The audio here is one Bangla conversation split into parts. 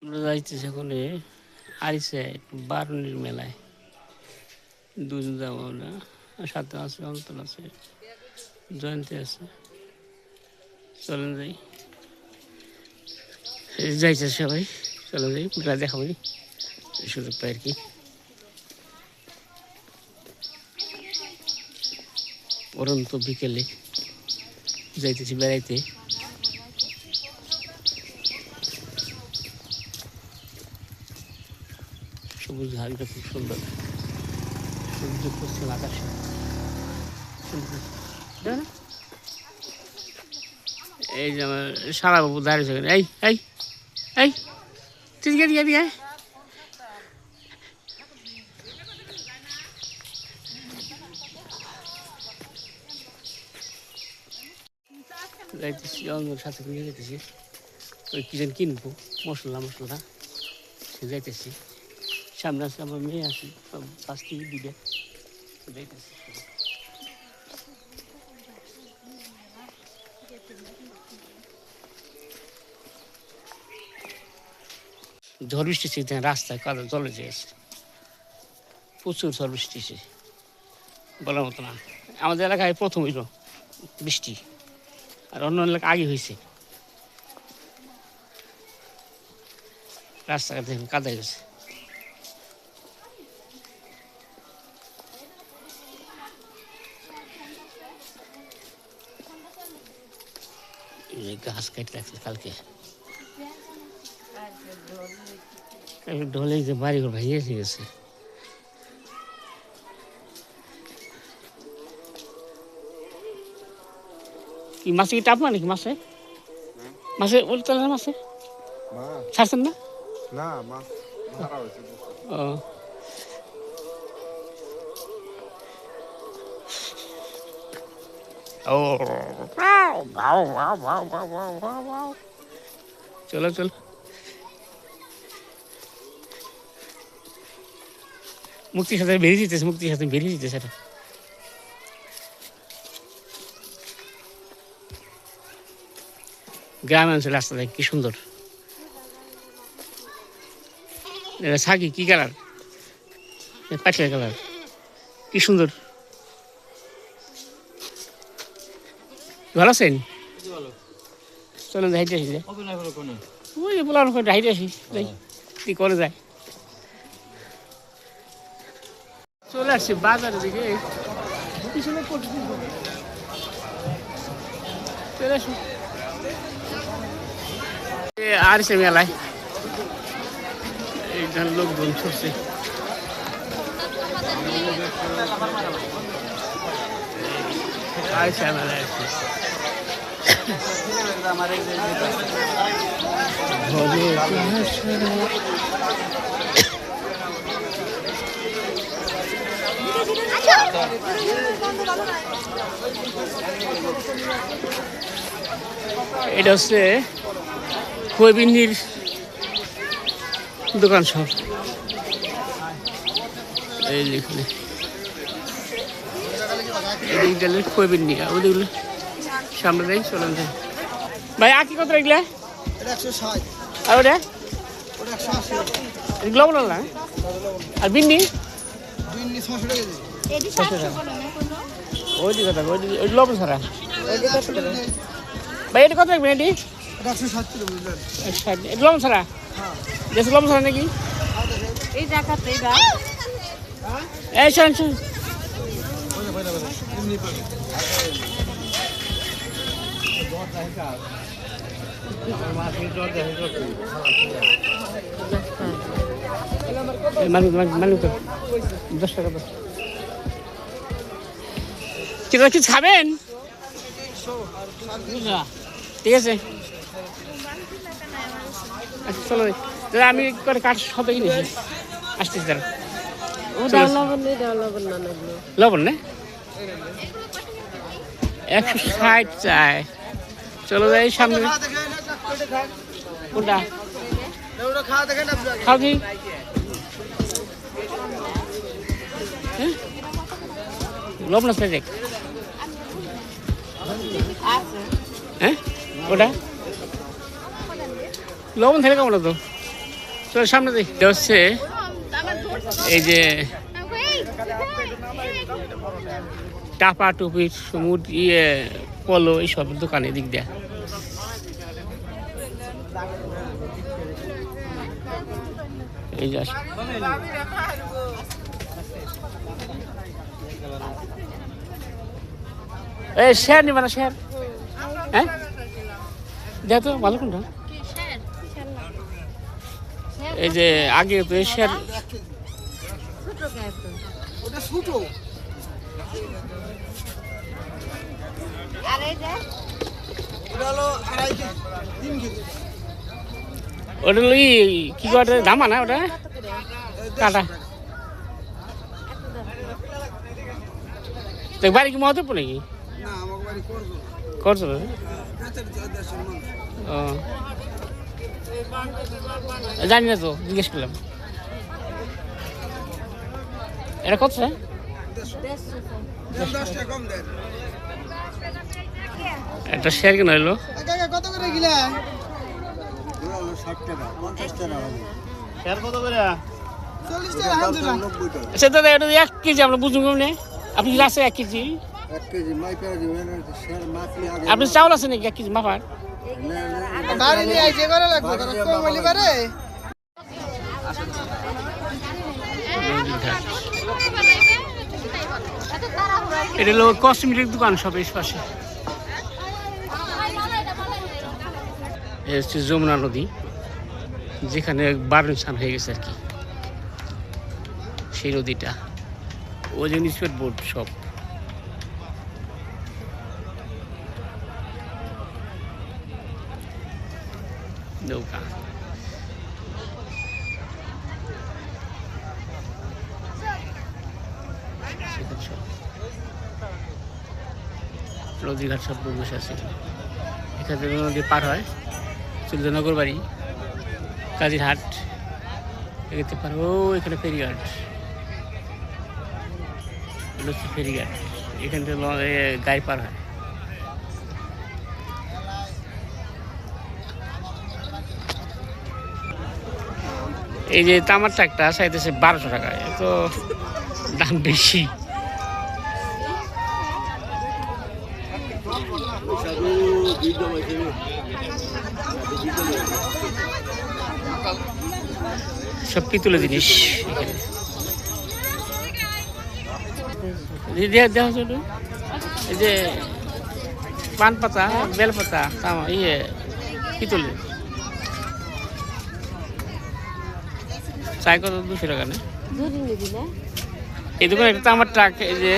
যাইতেছে ওখানে আরিসে বারুনির মেলায় দুজন যাবো আমরা সাথে আছে অন্তর আছে জয়ন্তী আছে চলেন যাই যাইছে সবাই চলে যাই মেলা দেখাবো সুযোগ পাই আর কি পরন্ত বিকেলে যাইতেছি বেড়াইতে সবুজ ঘাসটা খুব সুন্দর সূর্য পশ্চিম আকাশে এই যে আমার সারা বাবু দাঁড়িয়েছে এই এই এই ঠিক আছে ঠিক আছে যাইতেছি অঙ্গের সাথে নিয়ে যেতেছি ওই কি যেন কিনবো মশলা সে যাইতেছি সামনে আসলে আমার মেয়ে আসি পাঁচ থেকে দিবে যাইতেছি ঝড় বৃষ্টি ছিল রাস্তায় কাদা জলে যেয়েছে প্রচুর ঝড় বৃষ্টি বলার মতো না আমাদের এলাকায় প্রথম হইল বৃষ্টি আর অন্য এলাকা আগে হয়েছে রাস্তাঘাট দেখুন কাদা গেছে ঘাস কাটে রাখছে কালকে ঢলে যে বাড়িঘর ভেঙে গেছে কি মাছে কি টাপ নাকি মাছে মাছে উল্টে মাছে ছাড়ছেন না ও ও চলো চলো মুক্তির সাথে বেরিয়ে যেতেছে এটা গ্রাম অঞ্চলে রাস্তা দেখ কি সুন্দর এটা ছাগি কি কালার পাটলা কালার কি সুন্দর ভালো আছেন চলেন হাইটে আসি ওই বলার হাইটে আসি কি করে যায় চলে আসছি বাজারের দিকে চলে আসি আর সে মেলায় এইখানে লোকজন ছুটছে আইসা মেলায় এটা হচ্ছে খৈবিন্নির দোকান সব এই এখানে এদিক গেলে খৈবিন্নি ওদিকগুলো সামনে দেয় চলে যায় ভাই আঁকি কত এগুলা আর ওটা লবণ না আর বিন্নি ওই দিকে ওই লবণ ছাড়া ভাই এটা কত রাখবেন এটি লবণ ছাড়া দেশ লবণ ছাড়া নাকি এই শোন শোন দশ টাকা কি খাবেন ঠিক আছে আচ্ছা চলো দাদা আমি করে কাঠ শত কিনেছি আসতেছি দাদা লবণ না 160 চায় চলো যাই সামনে কোনটা খাও কি লবণ আছে দেখ হ্যাঁ ওটা লবণ থেকে কেমন তো তোর সামনে দেখতে হচ্ছে এই যে টাপা টুপি ইয়ে পলো এইসব দোকান এদিক দেয়া এই যে এই শেয়ার নিবা না শেয়ার হ্যাঁ দেখ তো ভালো কোনটা এই যে আগে তো এই শেয়ার ওটা হলো কি করে দামা না ওটা কাটা দেখ বাড়ি কি মহত্ব নাকি করছো ও জানি না তো জিজ্ঞেস করলাম এটা কত একটা শেয়ার কেন হইলো কত করে গিলা 60 টাকা 50 টাকা শেয়ার কত করে 40 টাকা হাজার আচ্ছা দাদা এটা 1 কেজি আমরা বুঝুন কেমনে আপনি আছে 1 কেজি 1 কেজি মাইপা দিবেন শেয়ার মাপলি আগে আপনি চাউল আছে নাকি 1 কেজি মাপার বাড়ি নিয়ে আইছে করে লাগবে তারা কমালি পারে এটা হলো কসমেটিক দোকান সব এই পাশে হচ্ছে যমুনা নদী যেখানে বারণ স্নান হয়ে গেছে আর কি সেই নদীটা ওই যে স্পিড বোট সব নৌকা নদীঘাট সব বসে আছে এখান থেকে নদী পার হয় চুলনগর বাড়ি কাজিরহাট এখানে পার ও এখানে ফেরিঘাট হচ্ছে ফেরিঘাট এখান থেকে গাড়ি পার হয় এই যে তামার ট্রাকটা চাইতেছে 1200 টাকা এত দাম বেশি সব পিতলের জিনিস এখানে এই যে পান পাতা বেল পাতা ইয়ে পিতলের চাই কত 200 টাকা না এই দোকানে একটা আমার ট্রাক এই যে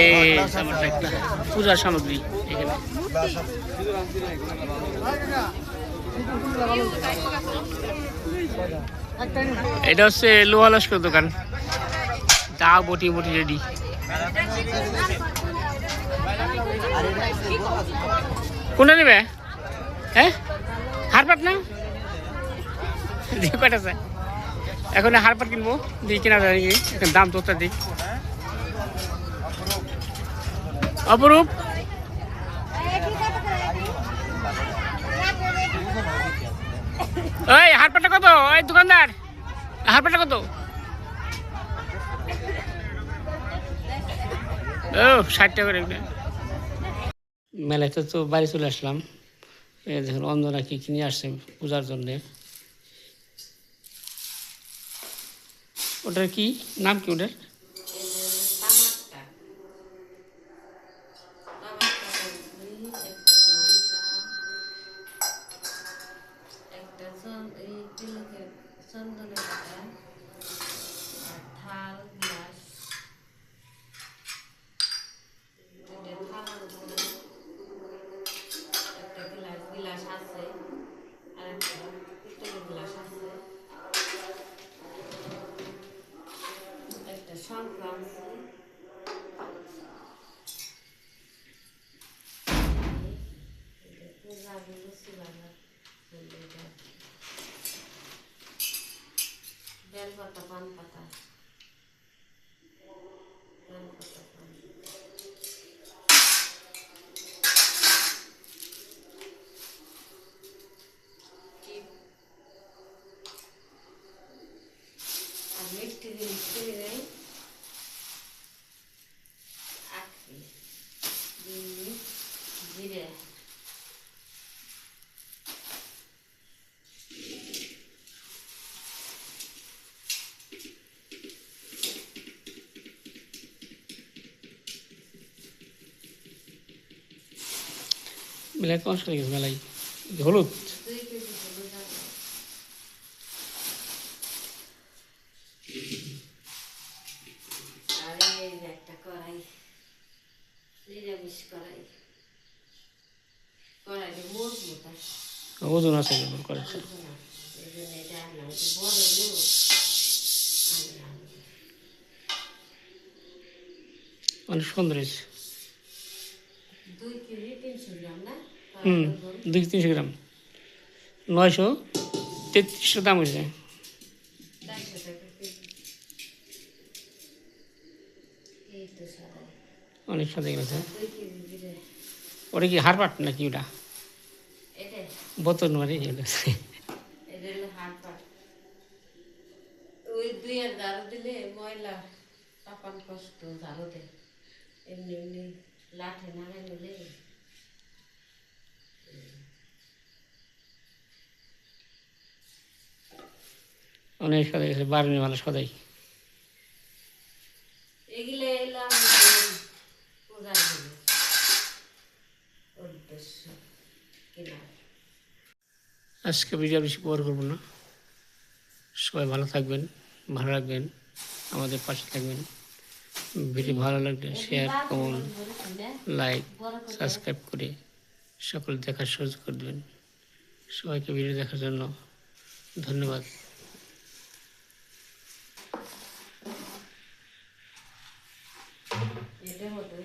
এই আমার ট্রাকটা পূজার সামগ্রী এখানে এটা হচ্ছে লোহা লস্কর দোকান দা বটি বটি রেডি কোনটা নেবে হ্যাঁ হারপাট না দিয়ে কয়টা চাই এখন হারপাট কিনবো দিয়ে কেনা যায় নাকি এখন দাম তো দিক অপরূপ ওই হারপাটটা কত ওই দোকানদার হারপাটটা কত ও 60 টাকা করে মেলাতে তো বাড়ি চলে আসলাম দেখুন অন্ধরা কি কিনে আসছে পূজার জন্যে ওটার কি নাম কি ওটার বেলপাতা পান পাতা চিনি নেই আখি জিরে মেলায় কোন সালে গেছে মেলায় হলুদ 2 কেজি হলুদ আছে আর এই যে একটা কড়াই নিরামিষ কড়াই কড়াইটা মজবুত আছে ওজন আছে কেমন করেছে এই জন্য এটা আনলাম একটু বড় হলেও আনলাম অনেক সুন্দর হয়েছে 2 কেজি 300 গ্রাম না 200-300 গ্রাম 933 দাম হয়েছে 400 টাকা কেজি এই তো সাদা অনেক সাদা গেছে 2 কেজি জিরে ওটা কি হারপাট নাকি ওটা এটা বোতল মারি এটা হলো হাত পাট ওই 2 ঝাড়ু দিলে ময়লা পাপান কষ্ট ঝাড়ু দেয় এমনি এমনি লাঠে নাড়াই নিলে অনেক সাদা গেছে বার্মি মানে সদাই এগুলো এলাম পূজার জন্য উদ্দেশ্য কিনা আজকে ভিডিও বেশি বড় করবো না সবাই ভালো থাকবেন ভালো রাখবেন আমাদের পাশে থাকবেন ভিডিও ভালো লাগলে শেয়ার কমেন্ট লাইক সাবস্ক্রাইব করে সকল দেখার সুযোগ করে দেবেন সবাইকে ভিডিও দেখার জন্য ধন্যবাদ এটা হতো